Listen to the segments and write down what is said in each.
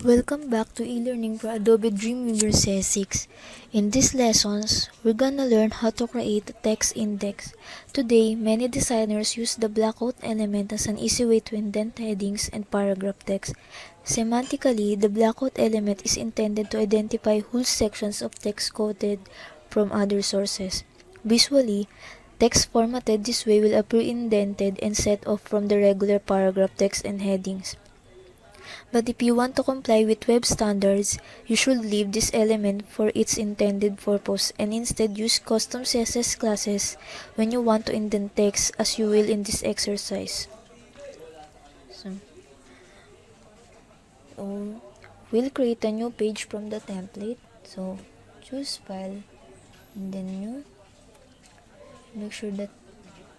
Welcome back to e-learning for Adobe Dreamweaver CS6. In these lessons, we're gonna learn how to create a text index. Today, many designers use the blackout element as an easy way to indent headings and paragraph text. Semantically, the blackout element is intended to identify whole sections of text quoted from other sources. Visually, text formatted this way will appear indented and set off from the regular paragraph text and headings. But if you want to comply with web standards, you should leave this element for its intended purpose and instead use custom CSS classes when you want to indent text as you will in this exercise. So, we'll create a new page from the template. So, choose File and then New. Make sure that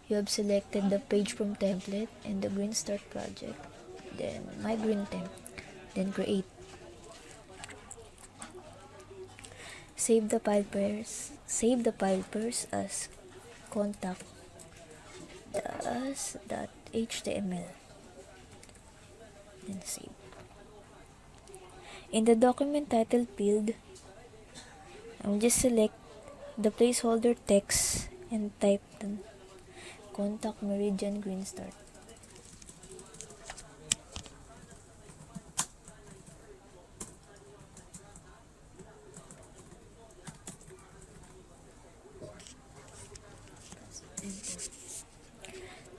you have selected the page from template and the green start project. Then My Green Temp. Then Create. Save the file pairs as contact.html. Then save. In the document title field, I'll just select the placeholder text and type the contact meridian green start.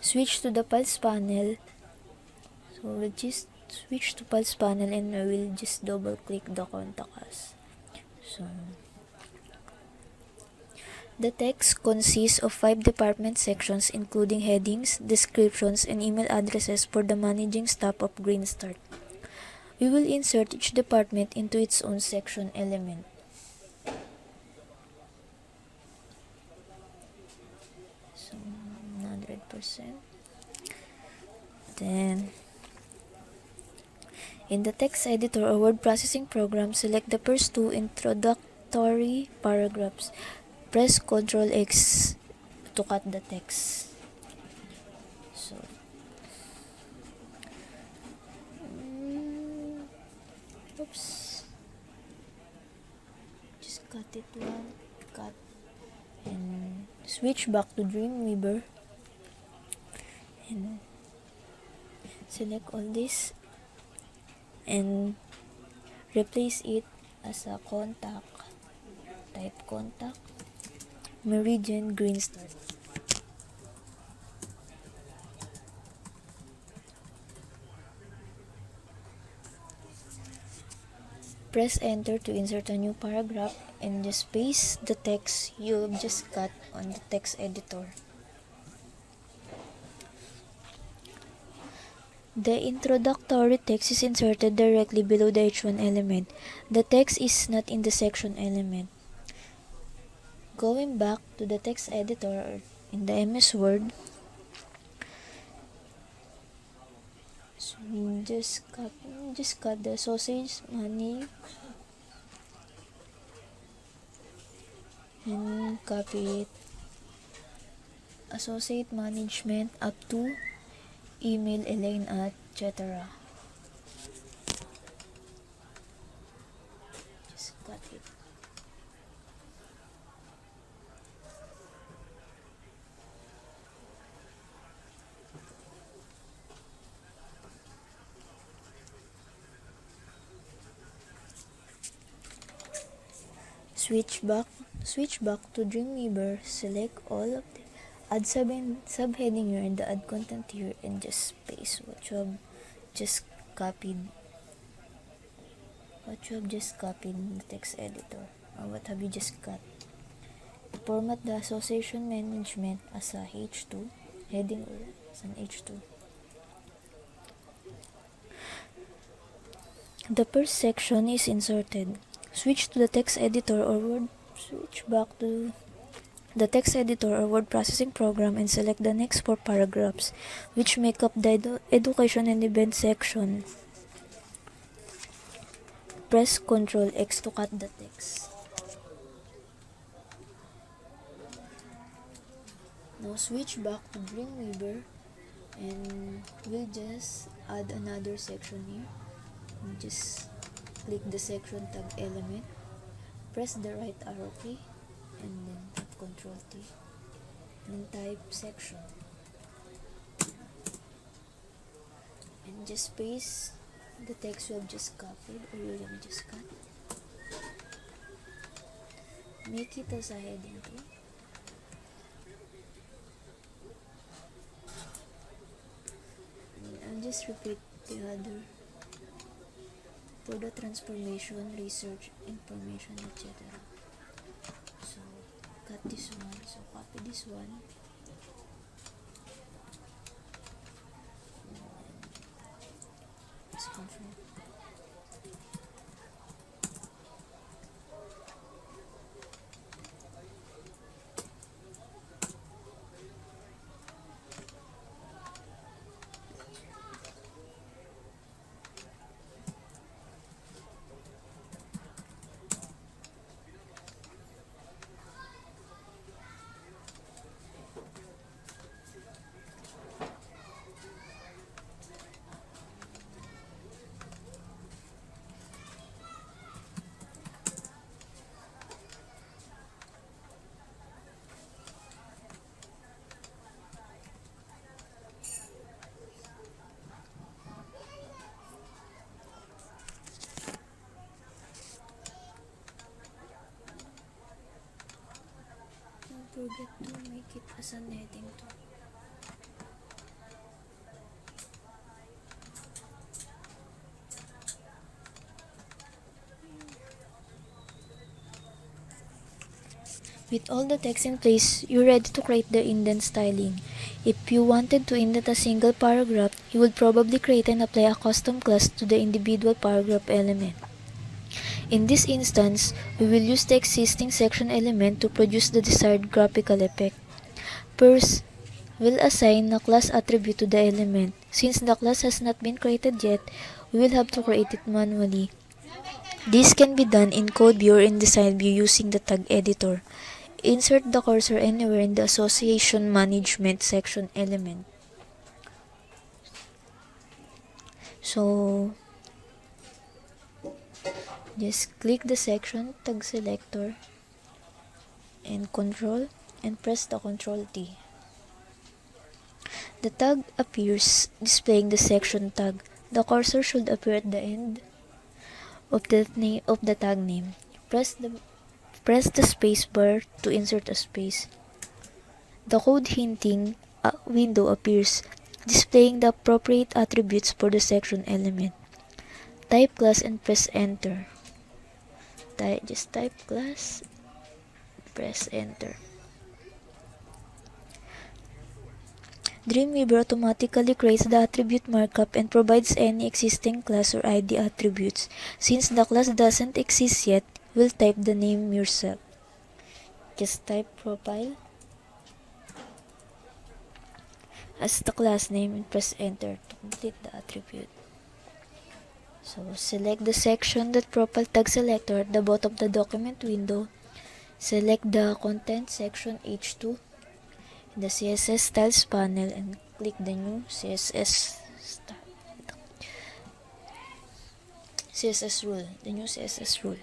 Switch to the Pulse panel. So we'll just switch to Pulse panel and we will just double click the contact us. So the text consists of 5 department sections including headings, descriptions, and email addresses for the managing staff of Green Start. We will insert each department into its own section element. So 100%. Then in the text editor or word processing program, select the first two introductory paragraphs. Press Ctrl X to cut the text. So, oops. Just cut it one, cut, and switch back to Dreamweaver. And select all this and replace it as a contact. Type contact meridian green start. Press enter to insert a new paragraph and just paste the text you've just cut on the text editor. The introductory text is inserted directly below the H1 element. The text is not in the section element. Going back to the text editor in the MS Word, so just cut the sausage money and copy it. Associate management up to email Elaine at etc. Just cut it. Switch back to Dreamweaver, select all of the add subheading here and the add content here and just paste what you have just copied in the text editor or what have you just cut. Format the association management as a H2 heading or as an H2. The first section is inserted. Switch to the text editor or word switch back to the text editor or word processing program and select the next 4 paragraphs which make up the education and event section. Press Ctrl X to cut the text. Now switch back to Dreamweaver and we'll just add another section here. Just click the section tag element, press the right arrow key, and then tap Ctrl T, and type section. And just paste the text you have just copied or you have just cut. Make it as a heading too. And just repeat the other for the transformation, research, information, etc. So cut this one, so copy this one. Let's confirm. Don't forget to make it as an heading too. With all the text in place, you're ready to create the indent styling. If you wanted to indent a single paragraph, you would probably create and apply a custom class to the individual paragraph element. In this instance, we will use the existing section element to produce the desired graphical effect. First, we'll assign a class attribute to the element. Since the class has not been created yet, we will have to create it manually. This can be done in Code View or in Design View using the tag editor. Insert the cursor anywhere in the Association Management section element. So, just click the section tag selector and Control and press the Ctrl T. The tag appears displaying the section tag. The cursor should appear at the end of the tag name. Press the space bar to insert a space. The code hinting window appears, displaying the appropriate attributes for the section element. Type class and press enter. Just type class, press enter. Dreamweaver automatically creates the attribute markup and provides any existing class or ID attributes. Since the class doesn't exist yet, we'll type the name yourself. Just type profile as the class name and press enter to complete the attribute. So select the section .profile tag selector at the bottom of the document window. Select the content section H2 in the CSS styles panel and click the new CSS rule, the new CSS rule.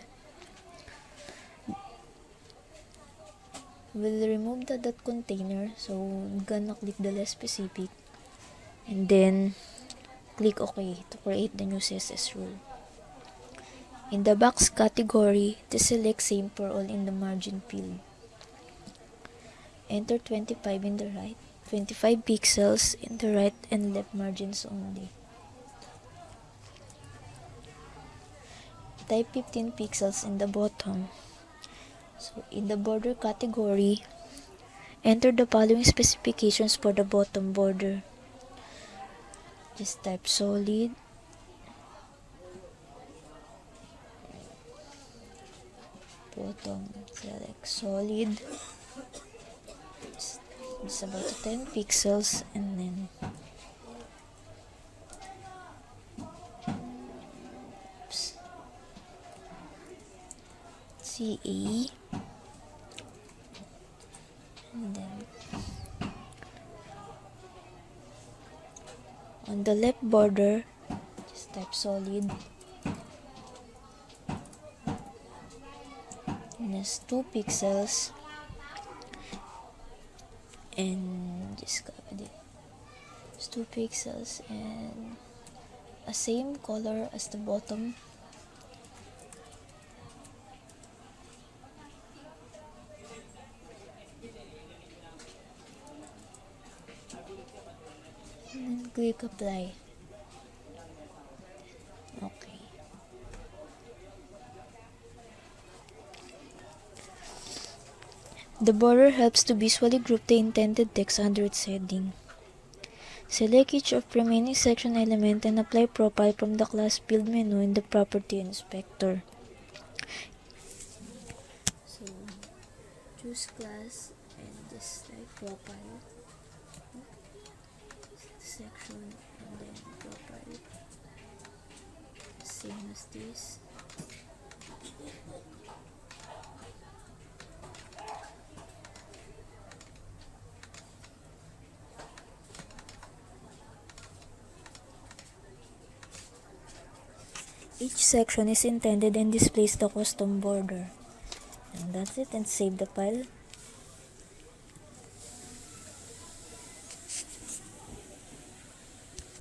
We'll remove the dot container, so I'm gonna click the less specific and then click OK to create the new CSS rule. In the box category, just select same for all in the margin field. Enter 25 in the right, 25 pixels in the right and left margins only. Type 15 pixels in the bottom. So in the border category, enter the following specifications for the bottom border. Just type solid, bottom, select solid, it's about 10 pixels and then CA and then on the left border just type solid, has 2 pixels and just copy it. It's 2 pixels and a same color as the bottom. And then click apply. Okay. The border helps to visually group the intended text under its heading. Select each of remaining section element and apply profile from the class build menu in the property inspector. So choose class and just like profile section and then profile, same as this. Each section is intended and displays the custom border. And that's it, and save the file.